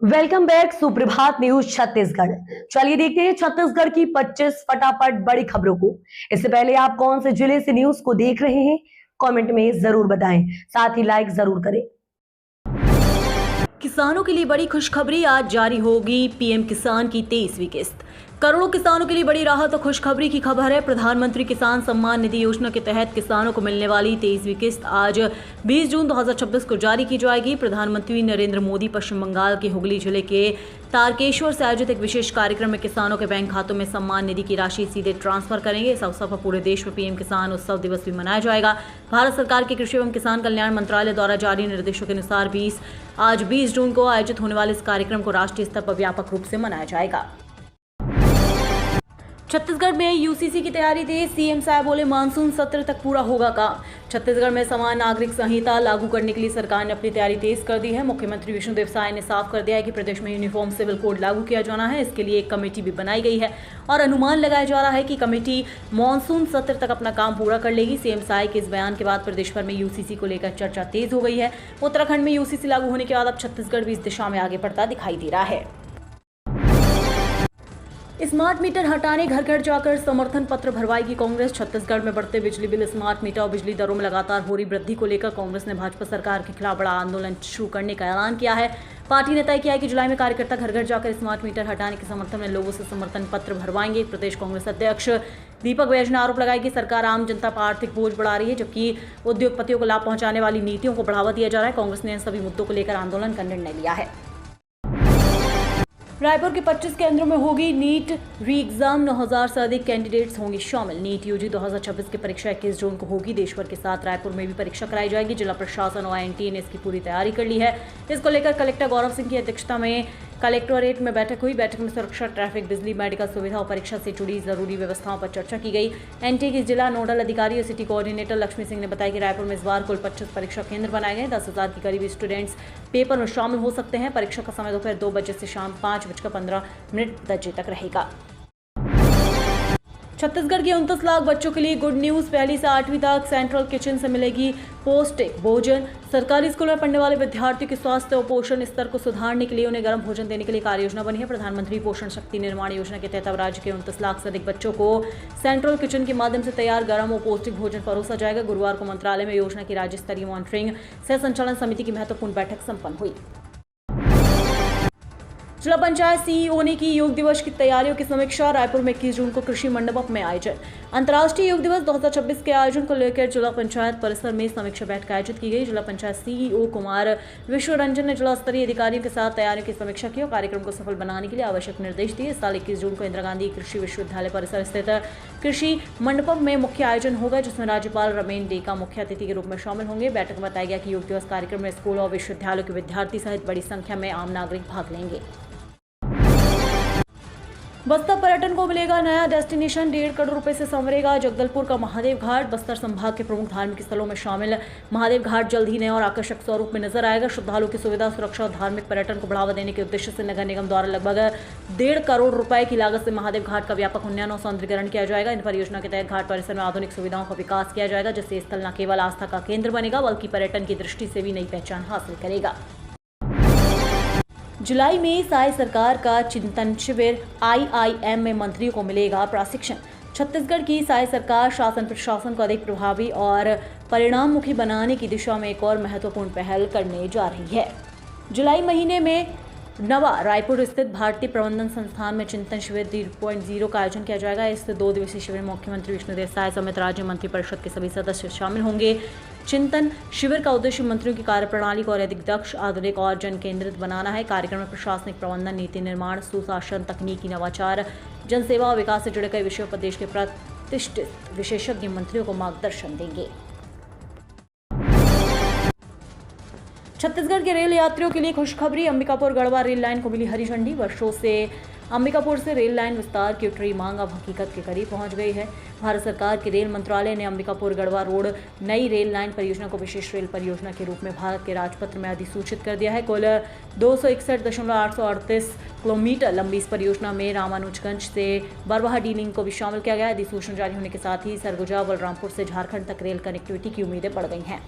Welcome back सुप्रभात news Chhattisgarh. चलिए देखते हैं छत्तीसगढ़ की 25 फटाफट बड़ी खबरों को। इससे पहले आप कौन से जिले से न्यूज को देख रहे हैं कमेंट में जरूर बताएं, साथ ही लाइक जरूर करें। किसानों के लिए बड़ी खुशखबरी, आज जारी होगी पीएम किसान की 23वीं किस्त। करोड़ों किसानों के लिए बड़ी राहत और खुशखबरी की खबर है। प्रधानमंत्री किसान सम्मान निधि योजना के तहत किसानों को मिलने वाली 23वीं किस्त आज 20 जून 2026 को जारी की जाएगी। प्रधानमंत्री नरेंद्र मोदी पश्चिम बंगाल के हुगली जिले के तारकेश्वर से आयोजित एक विशेष कार्यक्रम में किसानों के बैंक खातों में सम्मान निधि की राशि सीधे ट्रांसफर करेंगे। इस अवसर पर पूरे देश में पीएम किसान उत्सव दिवस भी मनाया जाएगा। भारत सरकार के कृषि एवं किसान कल्याण मंत्रालय द्वारा जारी निर्देशों के अनुसार आज 20 जून को आयोजित होने वाले इस कार्यक्रम को राष्ट्रीय स्तर पर व्यापक रूप से मनाया जाएगा। छत्तीसगढ़ में यूसीसी की तैयारी तेज, सीएम साहब बोले मानसून सत्र तक पूरा होगा काम। छत्तीसगढ़ में समान नागरिक संहिता लागू करने के लिए सरकार ने अपनी तैयारी तेज कर दी है। मुख्यमंत्री विष्णुदेव साय ने साफ कर दिया है कि प्रदेश में यूनिफॉर्म सिविल कोड लागू किया जाना है। इसके लिए एक कमेटी भी बनाई गई है और अनुमान लगाया जा रहा है कि कमेटी मानसून सत्र तक अपना काम पूरा कर लेगी। सीएम साय के इस बयान के बाद प्रदेश भर में यूसीसी को लेकर चर्चा तेज हो गई है। उत्तराखंड में यूसीसी लागू होने के बाद अब छत्तीसगढ़ भी इस दिशा में आगे बढ़ता दिखाई दे रहा है। स्मार्ट मीटर हटाने घर घर जाकर समर्थन पत्र भरवाएगी कांग्रेस। छत्तीसगढ़ में बढ़ते बिजली बिल, स्मार्ट मीटर और बिजली दरों में लगातार हो रही वृद्धि को लेकर कांग्रेस ने भाजपा सरकार के खिलाफ बड़ा आंदोलन शुरू करने का ऐलान किया है। पार्टी ने तय किया है कि जुलाई में कार्यकर्ता घर घर जाकर स्मार्ट मीटर हटाने के समर्थन में लोगों से समर्थन पत्र भरवाएंगे। प्रदेश कांग्रेस अध्यक्ष दीपक बैज ने आरोप लगाया कि सरकार आम जनता पर आर्थिक बोझ बढ़ा रही है, जबकि उद्योगपतियों को लाभ पहुंचाने वाली नीतियों को बढ़ावा दिया जा रहा है। कांग्रेस ने इन सभी मुद्दों को लेकर आंदोलन का निर्णय लिया है। रायपुर के 25 केंद्रों में होगी नीट री एग्जाम, 9000 से अधिक कैंडिडेट्स होंगे शामिल। नीट यूजी 2026 की परीक्षा 21 जून को होगी। देशभर के साथ रायपुर में भी परीक्षा कराई जाएगी। जिला प्रशासन और INTA ने इसकी पूरी तैयारी कर ली है। इसको लेकर कलेक्टर गौरव सिंह की अध्यक्षता में कलेक्टोरेट में बैठक हुई। बैठक में सुरक्षा, ट्रैफिक, बिजली, मेडिकल सुविधा और परीक्षा से जुड़ी जरूरी व्यवस्थाओं पर चर्चा की गई। NTA के जिला नोडल अधिकारी और सिटी कोऑर्डिनेटर लक्ष्मी सिंह ने बताया कि रायपुर में इस बार कुल 25 परीक्षा केंद्र बनाए गए। 10,000 के करीब स्टूडेंट्स पेपर में शामिल हो सकते हैं। परीक्षा का समय दोपहर 2 बजे से शाम 5:15 बजे तक रहेगा। छत्तीसगढ़ के 29 लाख बच्चों के लिए गुड न्यूज, पहली से 8वीं तक सेंट्रल किचन से मिलेगी पौष्टिक भोजन। सरकारी स्कूल में पढ़ने वाले विद्यार्थियों के स्वास्थ्य और पोषण स्तर को सुधारने के लिए उन्हें गर्म भोजन देने के लिए कार्य योजना बनी है। प्रधानमंत्री पोषण शक्ति निर्माण योजना के तहत अब राज्य के 29 लाख से अधिक बच्चों को सेंट्रल किचन के माध्यम से तैयार गर्म और पौष्टिक भोजन परोसा जाएगा। गुरुवार को मंत्रालय में योजना की राज्य स्तरीय मॉनिटरिंग सह संचालन समिति की महत्वपूर्ण बैठक संपन्न हुई। जिला पंचायत CEO ने की योग दिवस की तैयारियों की समीक्षा। रायपुर में 21 जून को कृषि मंडप में आयोजन। अंतर्राष्ट्रीय योग दिवस 2026 के आयोजन को लेकर जिला पंचायत परिसर में समीक्षा बैठक आयोजित की गई। जिला पंचायत CEO कुमार विश्वरंजन ने जिला स्तरीय अधिकारियों के साथ तैयारियों की समीक्षा की और कार्यक्रम को सफल बनाने के लिए आवश्यक निर्देश दिए। इस साल 21 जून को इंदिरा गांधी कृषि विश्वविद्यालय परिसर स्थित कृषि मंडपम में मुख्य आयोजन होगा, जिसमें राज्यपाल रमेन डेका मुख्य अतिथि के रूप में शामिल होंगे। बैठक में बताया गया कि योग दिवस कार्यक्रम में स्कूल और विश्वविद्यालयों के विद्यार्थी सहित बड़ी संख्या में आम नागरिक भाग लेंगे। बस्तर पर्यटन को मिलेगा नया डेस्टिनेशन, 1.5 करोड़ रुपए से संवरेगा जगदलपुर का महादेव घाट। बस्तर संभाग के प्रमुख धार्मिक स्थलों में शामिल महादेव घाट जल्द ही नए और आकर्षक स्वरूप में नजर आएगा। श्रद्धालुओं की सुविधा, सुरक्षा और धार्मिक पर्यटन को बढ़ावा देने के उद्देश्य से नगर निगम द्वारा लगभग 1.5 करोड़ रुपए की लागत से महादेव घाट का व्यापक उन्नयन और सौंदर्यीकरण किया जाएगा। इन परियोजना के तहत घाट परिसर में आधुनिक सुविधाओं का विकास किया जाएगा, जिससे स्थल न केवल आस्था का केंद्र बनेगा बल्कि पर्यटन की दृष्टि से भी नई पहचान हासिल करेगा। जुलाई में साय सरकार का चिंतन शिविर, IIM में मंत्रियों को मिलेगा प्रशिक्षण। छत्तीसगढ़ की साय सरकार शासन प्रशासन को अधिक प्रभावी और परिणाममुखी बनाने की दिशा में एक और महत्वपूर्ण पहल करने जा रही है। जुलाई महीने में नवा रायपुर स्थित भारतीय प्रबंधन संस्थान में चिंतन शिविर 3.0 का आयोजन किया जाएगा। इस 2 दिवसीय शिविर में मुख्यमंत्री विष्णुदेव साय समेत राज्य मंत्रिपरिषद के सभी सदस्य शामिल होंगे। चिंतन शिविर का उद्देश्य मंत्रियों की कार्यप्रणाली को और अधिक दक्ष, आधुनिक और जन केंद्रित बनाना है। कार्यक्रम में प्रशासनिक प्रबंधन, नीति निर्माण, सुशासन, तकनीकी नवाचार, जनसेवा और विकास से जुड़े कई विषयों पर देश के प्रतिष्ठित विशेषज्ञ मंत्रियों को मार्गदर्शन देंगे। छत्तीसगढ़ के रेल यात्रियों के लिए खुशखबरी, अंबिकापुर गढ़वा रेल लाइन को मिली हरी झंडी। वर्षों से अंबिकापुर से रेल लाइन विस्तार की उठ रही मांग अब हकीकत के करीब पहुंच गई है। भारत सरकार के रेल मंत्रालय ने अंबिकापुर गढ़वा रोड नई रेल लाइन परियोजना को विशेष रेल परियोजना के रूप में भारत के राजपत्र में अधिसूचित कर दिया है। कुल 261.838 किलोमीटर लंबी इस परियोजना में रामानुजगंज से बरवाहाडीह लिंक को भी शामिल किया गया है। अधिसूचना जारी होने के साथ ही सरगुजा बलरामपुर से झारखंड तक रेल कनेक्टिविटी की उम्मीदें बढ़ गई हैं।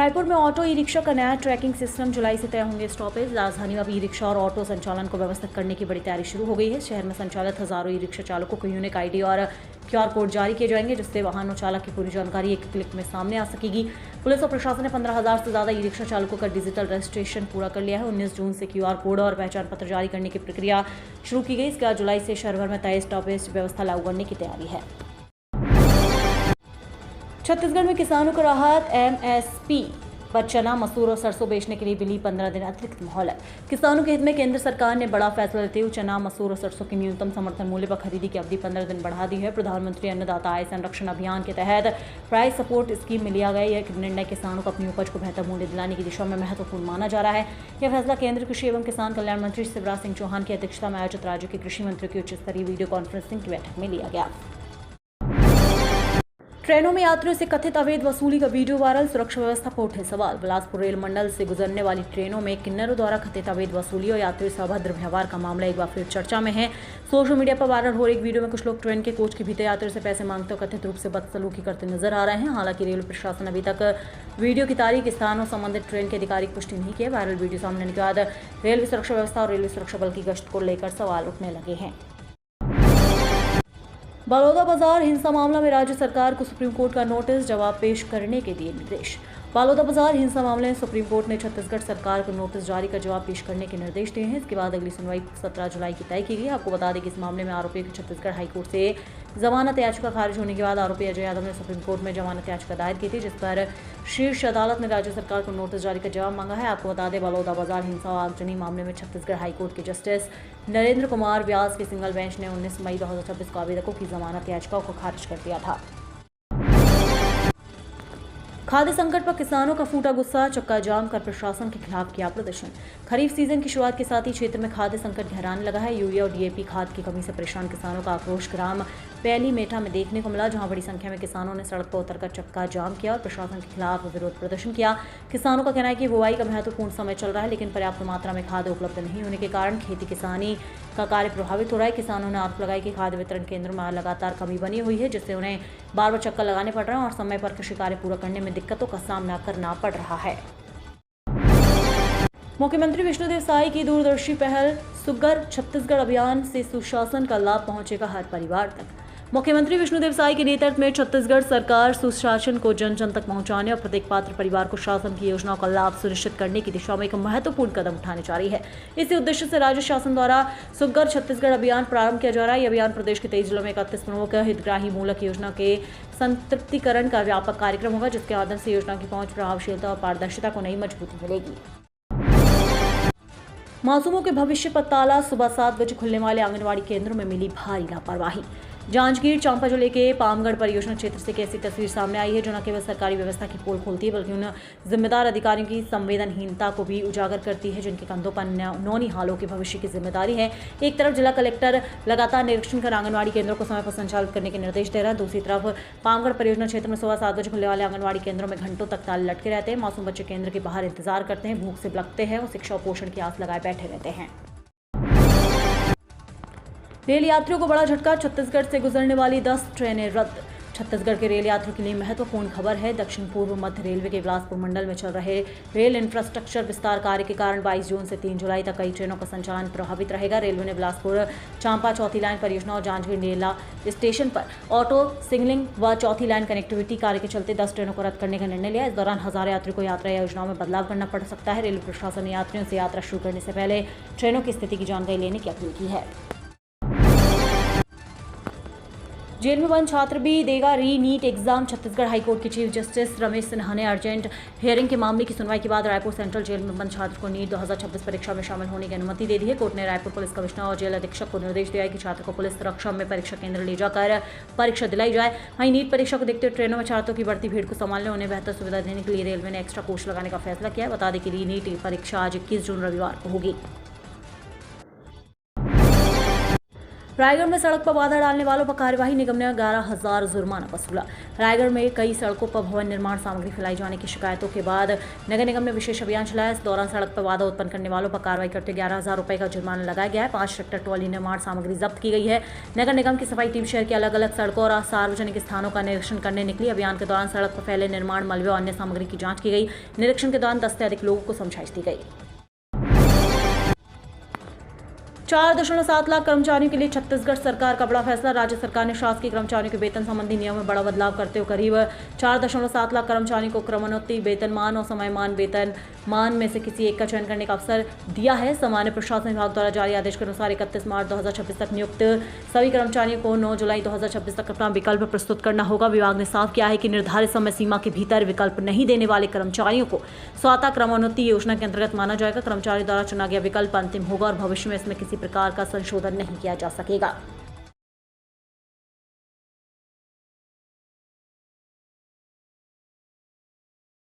रायपुर में ऑटो ई रिक्शा का नया ट्रैकिंग सिस्टम जुलाई से तय होंगे स्टॉपेज। राजधानी में अब ई रिक्शा और ऑटो संचालन को व्यवस्थित करने की बड़ी तैयारी शुरू हो गई है। शहर में संचालित हजारों ई रिक्शा चालकों को यूनिक आईडी और QR कोड जारी किए जाएंगे, जिससे वाहनों चालक की पूरी जानकारी एक क्लिक में सामने आ सकेगी। पुलिस और प्रशासन ने 15,000 से ज्यादा ई रिक्शा चालकों का डिजिटल रजिस्ट्रेशन पूरा कर लिया है। 19 जून से QR कोड और पहचान पत्र जारी करने की प्रक्रिया शुरू की गई। इसके बाद जुलाई से शहर भर में तय स्टॉपेज व्यवस्था लागू करने की तैयारी है। छत्तीसगढ़ में किसानों को राहत। MSP पर चना, मसूर और सरसों बेचने के लिए मिली 15 दिन अतिरिक्त मोहलत। किसानों के हित में केंद्र सरकार ने बड़ा फैसला लेते हुए चना, मसूर और सरसों की न्यूनतम समर्थन मूल्य पर खरीदी की अवधि 15 दिन बढ़ा दी है। प्रधानमंत्री अन्नदाता आय संरक्षण अभियान के तहत प्राइस सपोर्ट स्कीम में लिया गया यह निर्णय किसानों को अपनी उपज को बेहतर मूल्य दिलाने की दिशा में महत्वपूर्ण माना जा रहा है। यह फैसला केंद्रीय कृषि एवं किसान कल्याण मंत्री शिवराज सिंह चौहान की अध्यक्षता में आयोजित राज्य के कृषि मंत्रियों की उच्च स्तरीय वीडियो कॉन्फ्रेंसिंग की बैठक में लिया गया। ट्रेनों में यात्रियों से कथित अवैध वसूली का वीडियो वायरल। सुरक्षा व्यवस्था पर उठे सवाल। बिलासपुर रेल मंडल से गुजरने वाली ट्रेनों में किन्नरों द्वारा कथित अवैध वसूली और यात्रियों से अभद्र व्यवहार का मामला एक बार फिर चर्चा में है। सोशल मीडिया पर वायरल हो रही एक वीडियो में कुछ लोग ट्रेन के कोच के भीतर यात्रियों से पैसे मांगते और कथित रूप से बदसलूकी करते नजर आ रहे हैं। हालांकि रेलवे प्रशासन अभी तक वीडियो की तारीख, स्थान और संबंधित ट्रेन की आधिकारिक पुष्टि नहीं की है। वायरल वीडियो सामने आने के बाद रेलवे सुरक्षा व्यवस्था और रेलवे सुरक्षा बल की गश्त को लेकर सवाल उठने लगे हैं। बलौदाबाजार हिंसा मामला में राज्य सरकार को सुप्रीम कोर्ट का नोटिस, जवाब पेश करने के दिए निर्देश। बलौदाबाजार हिंसा मामले में सुप्रीम कोर्ट ने छत्तीसगढ़ सरकार को नोटिस जारी कर जवाब पेश करने के निर्देश दिए हैं। इसके बाद अगली सुनवाई 17 जुलाई की तय की गई। आपको बता दें कि इस मामले में आरोपी की छत्तीसगढ़ हाईकोर्ट से जमानत याचिका खारिज होने के बाद आरोपी अजय यादव ने सुप्रीम कोर्ट में जमानत याचिका दायर की थी, जिस पर शीर्ष अदालत ने राज्य सरकार को नोटिस जारी कर जवाब मांगा है। आपको बता दें, बलौदाबाजार हिंसा और आगजनी मामले में छत्तीसगढ़ हाईकोर्ट के जस्टिस नरेंद्र कुमार व्यास की सिंगल बेंच ने 19 मई 2026 को आवेदकों की जमानत याचिकाओं को खारिज कर दिया था। खाद्य संकट पर किसानों का फूटा गुस्सा, चक्का जाम कर प्रशासन के खिलाफ किया प्रदर्शन। खरीफ सीजन की शुरुआत के साथ ही क्षेत्र में खाद्य संकट गहराने लगा है। यूरिया और DAP खाद की कमी से परेशान किसानों का आक्रोश ग्राम पैली मेठा में देखने को मिला, जहां बड़ी संख्या में किसानों ने सड़क पर उतरकर चक्का जाम किया और प्रशासन के खिलाफ विरोध प्रदर्शन किया। किसानों का कहना है कि बुआई का महत्वपूर्ण समय चल रहा है, लेकिन पर्याप्त मात्रा में खाद उपलब्ध नहीं होने के कारण खेती किसानी का कार्य प्रभावित हो रहा है। किसानों ने आरोप लगाया कि खाद्य वितरण केंद्रों में लगातार कमी बनी हुई है, जिससे उन्हें बार बार चक्कर लगाने पड़ रहे हैं और समय पर कृषि कार्य पूरा करने में दिक्कतों का सामना करना पड़ रहा है। मुख्यमंत्री विष्णुदेव साय की दूरदर्शी पहल सुग्घर छत्तीसगढ़ अभियान से सुशासन का लाभ पहुंचेगा हर परिवार तक। मुख्यमंत्री विष्णुदेव साय के नेतृत्व में छत्तीसगढ़ सरकार सुशासन को जन जन तक पहुंचाने और प्रत्येक पात्र परिवार को शासन की योजनाओं का लाभ सुनिश्चित करने की दिशा में एक महत्वपूर्ण कदम उठाने जा रही है। इसी उद्देश्य से राज्य शासन द्वारा सुग्घर छत्तीसगढ़ अभियान प्रारंभ किया जा रहा है। यह अभियान प्रदेश के 23 जिलों में 31 प्रमुख हितग्राही मूलक योजना के संतृप्तिकरण का व्यापक कार्यक्रम होगा, जिसके माध्यम से योजना की पहुंच, प्रभावशीलता और पारदर्शिता को नई मजबूती मिलेगी। मासूमों के भविष्य पर ताला, सुबह 7 बजे खुलने वाले आंगनबाड़ी केंद्रों में मिली भारी लापरवाही। जांजगीर चांपा जिले के पामगढ़ परियोजना क्षेत्र से एक ऐसी तस्वीर सामने आई है जो न केवल सरकारी व्यवस्था की पोल खोलती है, बल्कि उन जिम्मेदार अधिकारियों की संवेदनहीनता को भी उजागर करती है, जिनके कंधों पर नौनिहालों के भविष्य की जिम्मेदारी है। एक तरफ जिला कलेक्टर लगातार निरीक्षण कर आंगनबाड़ी केंद्रों को समय पर संचालित करने के निर्देश दे रहा है, दूसरी तरफ पामगढ़ परियोजना क्षेत्र में सुबह 7 बजे खुलने वाले आंगनबाड़ी केंद्रों में घंटों तक ताले लटके रहते हैं। मासूम बच्चे केंद्र के बाहर इंतजार करते हैं, भूख से बिलखते हैं और शिक्षा और पोषण की आस लगाए बैठे रहते हैं। रेल यात्रियों को बड़ा झटका, छत्तीसगढ़ से गुजरने वाली 10 ट्रेनें रद्द। छत्तीसगढ़ के रेल यात्रियों के लिए महत्वपूर्ण खबर है। दक्षिण पूर्व मध्य रेलवे के बिलासपुर मंडल में चल रहे रेल इंफ्रास्ट्रक्चर विस्तार कार्य के कारण 22 जून से 3 जुलाई तक कई ट्रेनों का संचालन प्रभावित रहेगा। रेलवे ने बिलासपुर चांपा चौथी लाइन परियोजना और जांजगीर नेला स्टेशन पर ऑटो सिग्नलिंग व चौथी लाइन कनेक्टिविटी कार्य के चलते 10 ट्रेनों को रद्द करने का निर्णय लिया। इस दौरान हजारों यात्रियों को यात्रा योजनाओं में बदलाव करना पड़ सकता है। रेलवे प्रशासन ने यात्रियों से यात्रा शुरू करने से पहले ट्रेनों की स्थिति की जानकारी लेने की अपील की है। जेल में बंद छात्र भी देगा री-नीट एग्जाम। छत्तीसगढ़ हाईकोर्ट के चीफ जस्टिस रमेश सिन्हा ने अर्जेंट हियरिंग के मामले की सुनवाई के बाद रायपुर सेंट्रल जेल में बंद छात्र को नीट 2026 परीक्षा में शामिल होने की अनुमति दे दी है। कोर्ट ने रायपुर पुलिस कमिश्नर और जेल अधीक्षक को निर्देश दिया है कि छात्र को पुलिस सुरक्षा में परीक्षा केंद्र ले जाकर परीक्षा दिलाई जाए। वहीं नीट परीक्षा को देखते हुए ट्रेनों में छात्रों की बढ़ती भीड़ को संभालने उन्हें बेहतर सुविधा देने के लिए रेलवे ने एक्स्ट्रा कोच लगाने का फैसला किया है। बता दें कि री-नीट परीक्षा आज 21 जून रविवार को होगी। रायगढ़ में सड़क पर बाधा डालने वालों पर कार्यवाही, निगम ने 11,000 जुर्माना वसूला। रायगढ़ में कई सड़कों पर भवन निर्माण सामग्री फैलाई जाने की शिकायतों के बाद नगर निगम ने विशेष अभियान चलाया। इस दौरान सड़क पर बाधा उत्पन्न करने वालों पर कार्रवाई करते 11,000 रुपए का जुर्माना लगाया गया है। 5 ट्रैक्टर ट्रॉली निर्माण सामग्री जब्त की गई है। नगर निगम की सफाई टीम शहर के अलग अलग सड़कों और सार्वजनिक स्थानों का निरीक्षण करने निकली। अभियान के दौरान सड़क पर फैले निर्माण मलबे और अन्य सामग्री की जांच की गई। निरीक्षण के दौरान 10 से अधिक लोगों को समझाइश दी गई। 4.7 लाख कर्मचारियों के लिए छत्तीसगढ़ सरकार का बड़ा फैसला। राज्य सरकार ने शासकीय कर्मचारियों के वेतन संबंधी नियम में बड़ा बदलाव करते हुए करीब 4.7 लाख कर्मचारियों को क्रमोन्नति वेतनमान और समयमान वेतनमान में से किसी एक का चयन करने का अवसर दिया है। सामान्य प्रशासन विभाग द्वारा जारी आदेश के अनुसार 31 मार्च 2026 तक नियुक्त सभी कर्मचारियों को 9 जुलाई 2026 तक अपना विकल्प प्रस्तुत करना होगा। विभाग ने साफ किया है कि निर्धारित समय सीमा के भीतर विकल्प नहीं देने वाले कर्मचारियों को स्वतः क्रमोन्नति योजना के अंतर्गत माना जाएगा। कर्मचारी द्वारा चुना गया विकल्प अंतिम होगा और भविष्य में इसमें किसी प्रकार का संशोधन नहीं किया जा सकेगा।